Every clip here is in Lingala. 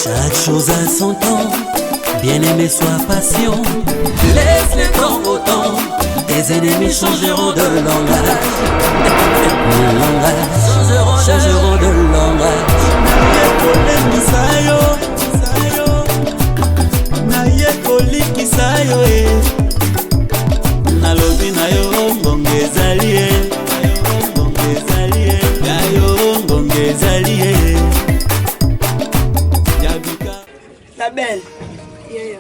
Chaque chose a son temps, bien-aimé sois patient. Laisse le temps au temps, tes ennemis changeront de langage. Changeront de langage. Naye kolikisa yo nalobi na yo mbongo ezali yayo mbongo ezali La belle. Yeah.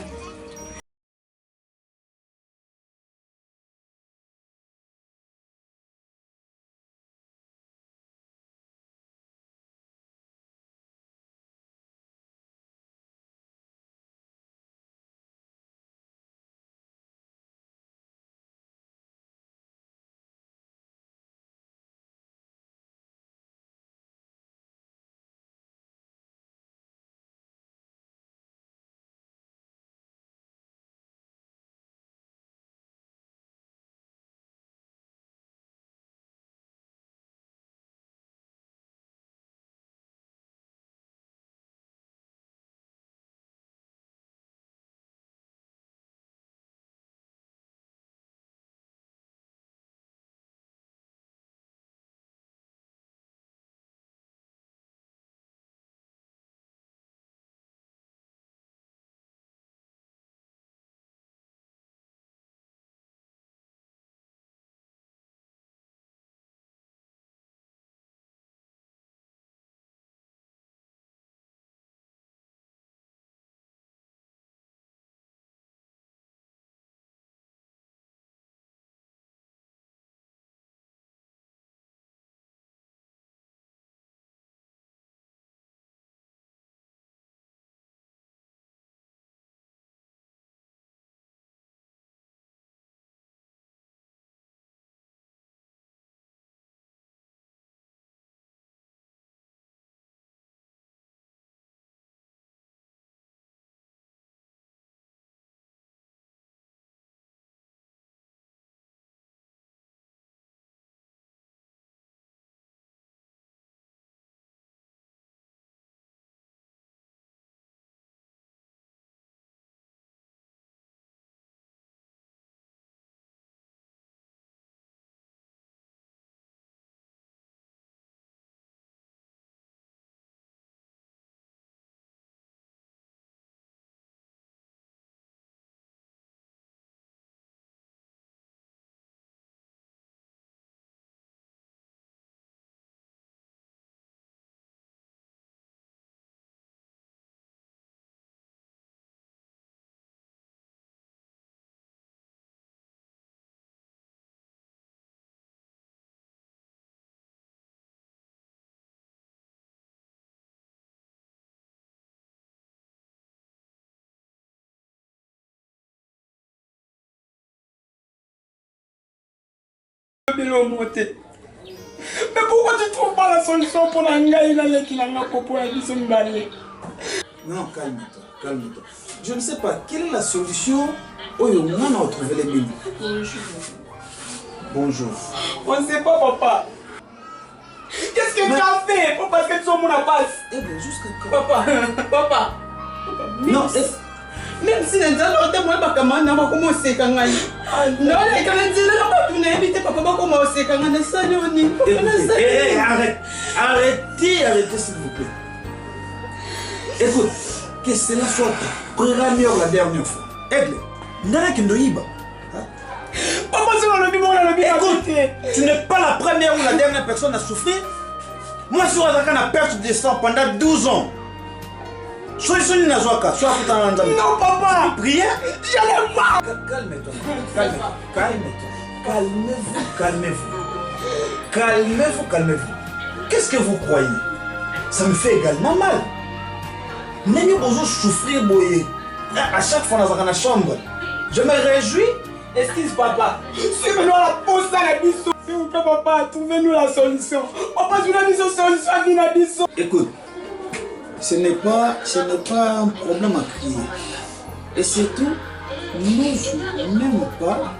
Mais pourquoi tu trouves pas la solution pour l'angaï qui n'a pas pour Non, calme-toi, calme-toi. Je ne sais pas, quelle est la solution où on a trouvé les billes. Bonjour. On ne sait pas, papa. Qu'est-ce que tu as fait parce que tu es mon base? Eh bien, jusqu'à quand? Papa. Non, même si les gens ont été moins bas, comment on va commencer quand même? Non, les gens ont dit, on a évité papa va commencer quand même. Arrêtez s'il vous plaît. Écoute, que cela soit programmé la dernière fois. Aigle, n'a qu'un doïba. Papa, c'est le bimon, le bimon. Écoute, tu n'es pas la première ou la dernière personne à souffrir. Moi, je suis à perte de sang pendant 12 ans. Solution n'a pas soit non, papa. Prière. J'en ai marre. Calme-toi. Calmez-vous. Qu'est-ce que vous croyez? Ça me fait également mal. N'est-ce pas besoin de souffrir, boyer. À chaque fois dans la chambre, je me réjouis. Excuse papa. Suivez-nous la poste à la biseau. S'il vous plaît, papa, trouvez-nous la solution. Papa, je n'ai pas de solution à la biseau. Écoute, ce n'est pas un problème à crier. Et c'est tout, nous n'aimons pas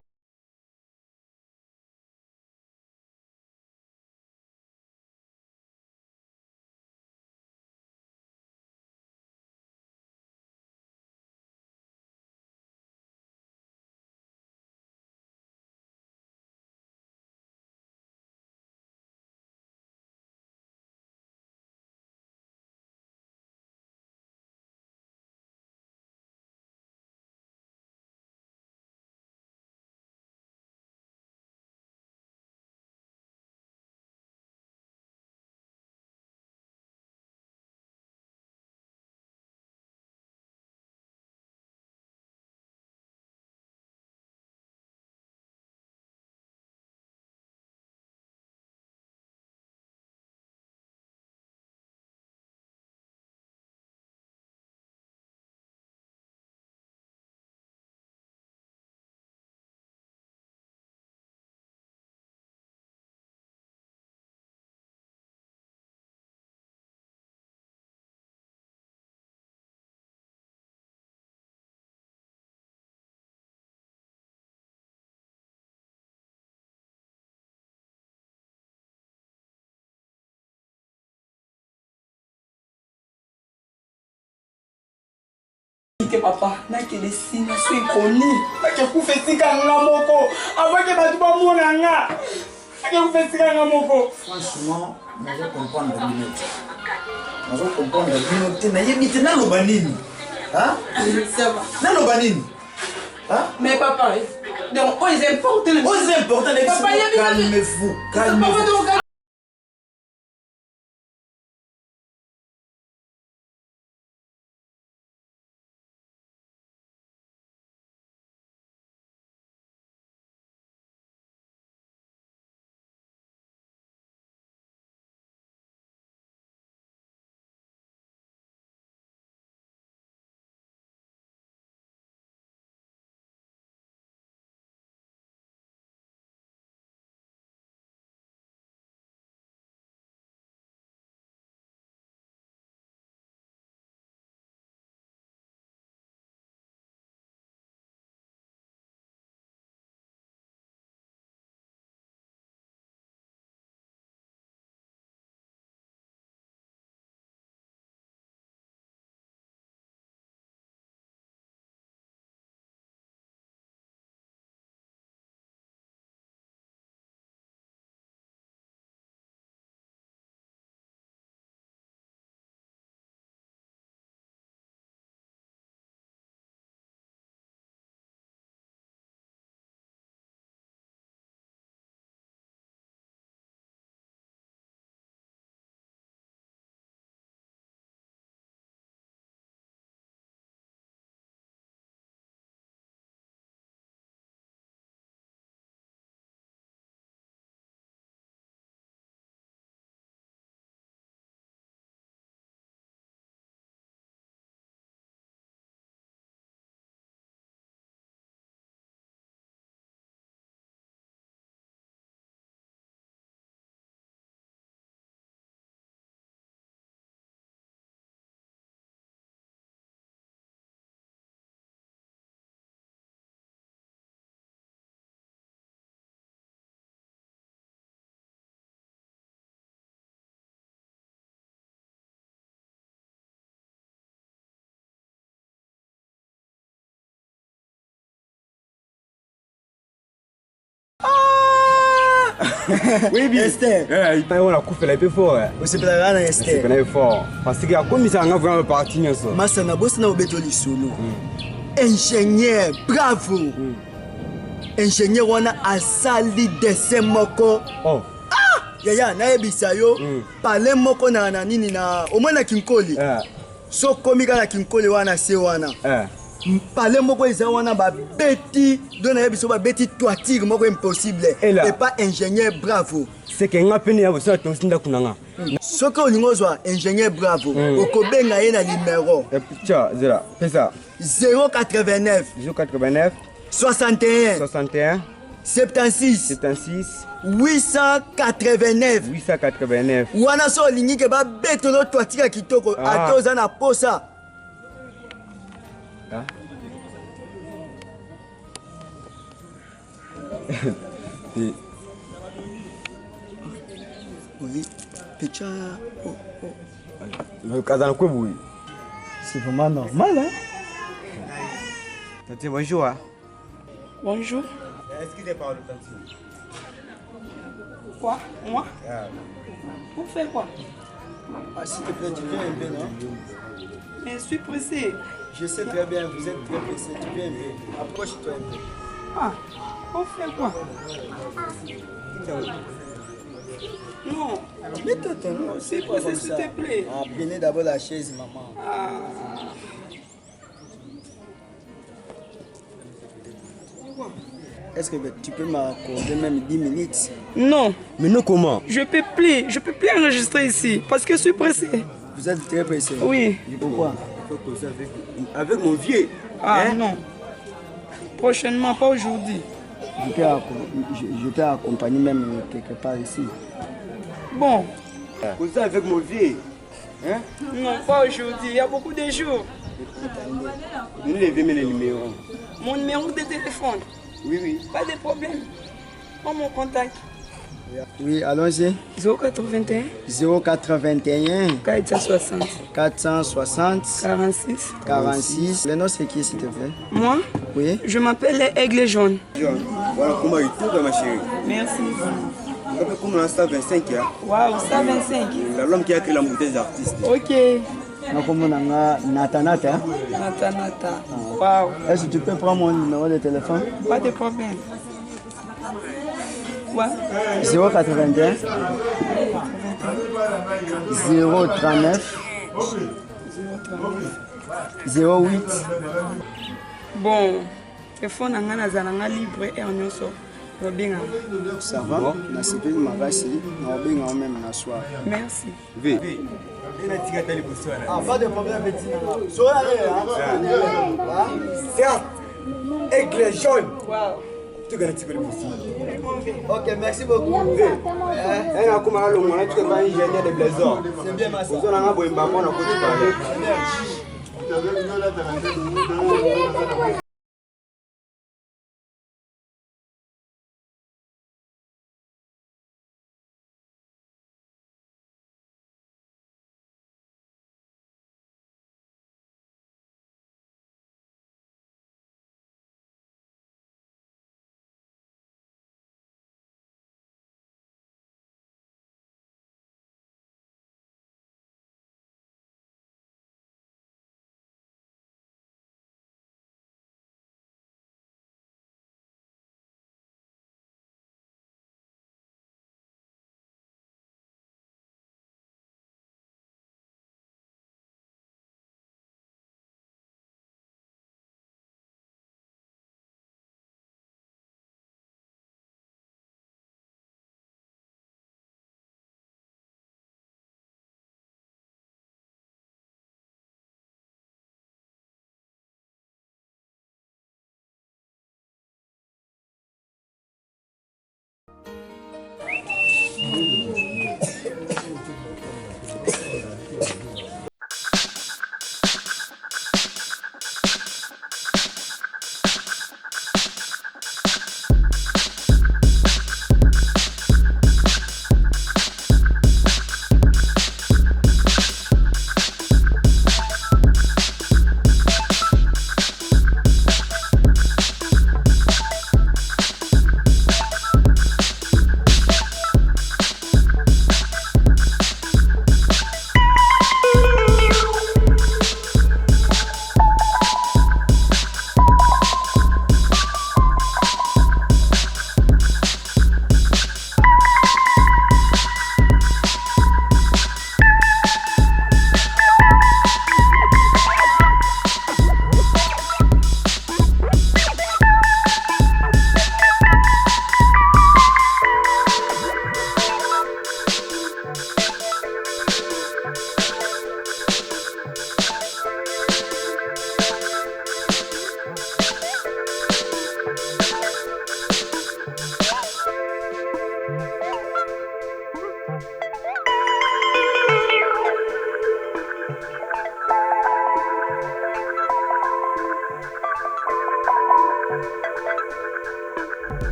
Papa, n'a que des signes, suis connu. N'a que vous faites si quand moko. Avant que tu vas mourir, n'a que vous faites si quand moko. Franchement, je comprends la minute. Je comprends la minute. N'a y a pas banini. Hein? N'a pas banini. Hein? Mais papa, donc c'est important. C'est important. Calmez-vous. Calmez-vous. Oui, bien. Esther. On a coupé la peu fort. C'est pas la Esther. C'est fort. Parce que comme ça, on a vraiment parti. Masana, boss na obetoli solo. Ingénieur, bravo. Ingénieur, on a asali dessin moko. Oh. Yaya, na ebisa yo. Parle moko na nini na. Omona kinkoli. So komika na kinkoli wana se wana. Parler moko eza wana ba beti dona yebiso ba beti toiture moko impossible et pas ingénieur bravo c'est que ngapeni ya bosa tonsinda kunanga soko olingozwa ingénieur bravo okobenga ye na numéro tiens zera pesa 089 61 76 889 wana so olingi ke ba betolo toiture kitoko atoza na posa. Oui, Pécha. Le cas quoi, oui. C'est vraiment normal, hein? Tati, bonjour. Bonjour. Excusez par le tati. Quoi? Moi? Vous faites quoi? Ah, s'il te plaît, tu viens un peu, non? Mais je suis pressé. Je sais très bien, vous êtes très pressé. Tu viens un peu. Approche-toi un peu. Ah, vous faites quoi? Non. Mets-toi ton nom. C'est pressé, s'il te plaît. Ah, prenez d'abord la chaise, maman. Est-ce que tu peux m'accorder même 10 minutes? Non. Mais non, comment? Je peux plus enregistrer ici parce que je suis pressé. Vous êtes très pressé? Oui. Pourquoi? Il faut causer avec mon vieux. Ah non. Prochainement, pas aujourd'hui. Je peux accompagner même quelque part ici. Bon. Causer avec mon vieux. Hein? Non, pas aujourd'hui. Il y a beaucoup de jours. Vous levez mes numéros. Mon numéro de téléphone. Oui. Pas de problème. Prends mon contact. Oui, allons-y. 081 081 460 460 46. 46. Le nom c'est qui s'il te plaît? Moi, Oui. je m'appelle Aigle Jaune. Voilà comment il tourne, ma chérie. Merci. Un peu comme dans 125, hein. Waouh, 125. L'homme qui a créé la montée des artistes. Ok. Nakomona Nata Nata. Nata Nata. Waouh. Est-ce que tu peux prendre mon numéro de téléphone? Pas de problème. Ouais. 081 039 08. Bon, téléphone nanga nazalanga libre et nyonso. Robinga. Ça va? Na sepeli makasi na obenga même na soir. Merci. V. Ah, pas de problème petit. Certes, aigle jaune. Waouh. Tu gagnes le aussi. Ok, merci beaucoup. Elle a commencé le moment, tu peux pas ingénieur de blazer. C'est bien ma soeur. Vous en avez un bon bambon, on a côté parler.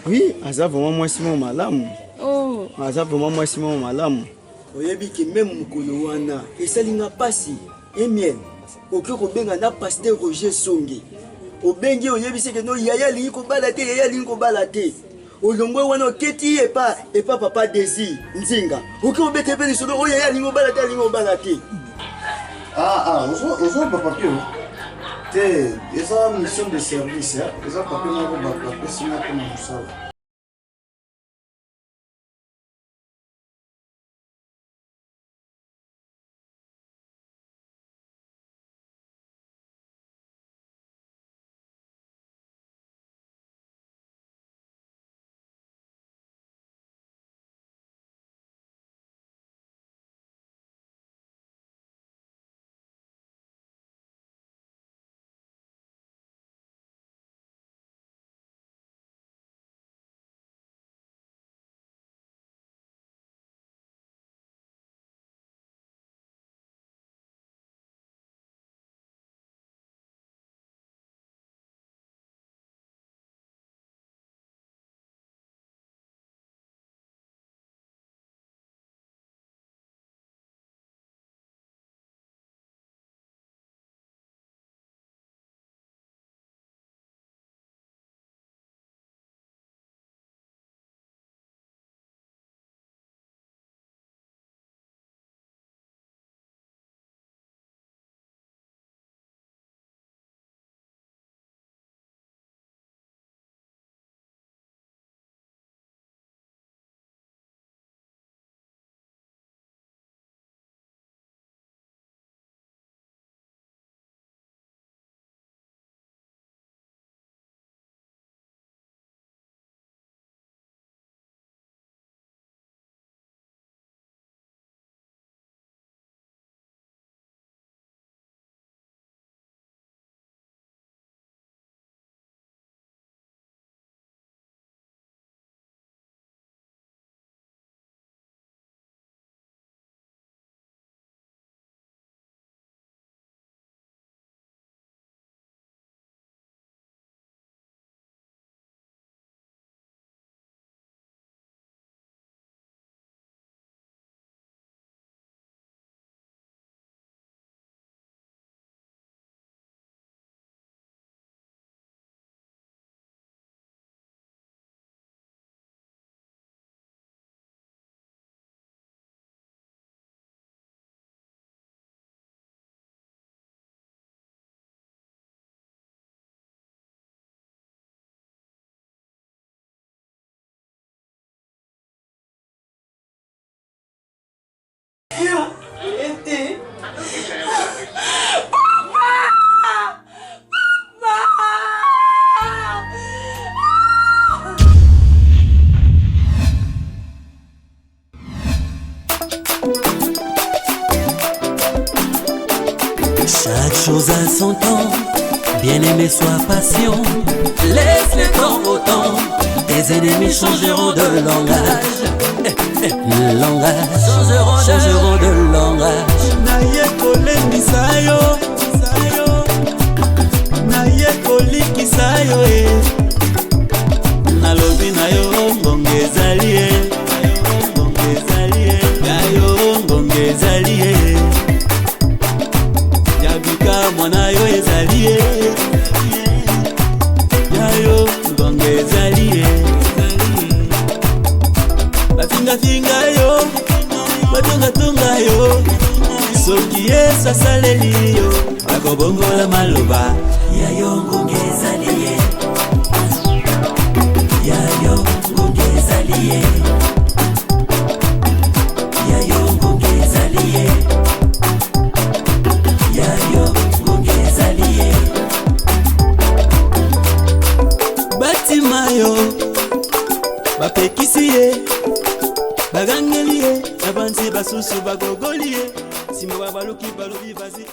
Oui, aza vraiment moi Simon malamu. Oh. Aza vraiment moi Simon malamu. Oyebi ki même mukolo wana esalinga pasi emien. Oki kobenga na pasteur Roger Songe. Obengi oyebi seke no yaya lingi ko balate yaya lingi ko balate. Olongwe wana oketi epa papa Désir Nzinga. Oki obete pe lisolo o yaya lingi ko balate. Aux autres papiers, ils ont une mission de service, ils ont papier, Ete. Chaque chose a son temps, bien-aimé sois patient. Laisse le temps au temps, tes ennemis changeront de langage. Changeront de langage. Naye kolembisa yo, naye kolikisa yo nalobi na yo ngonga ezali yayo ngonga ezali yabika mwana yo ezali yayo ngonga ezali bafingafinga yo batungatunga yo soki esasaleli yo bakobongola maloba Yayo ngonga ezali yayo ngonga ezali yayo ngonga ezali yayo ngonga ezali batima yo bapekisi ye bagangeli ye na banzi basusu bagogoli ye sima babaluki balobi vazi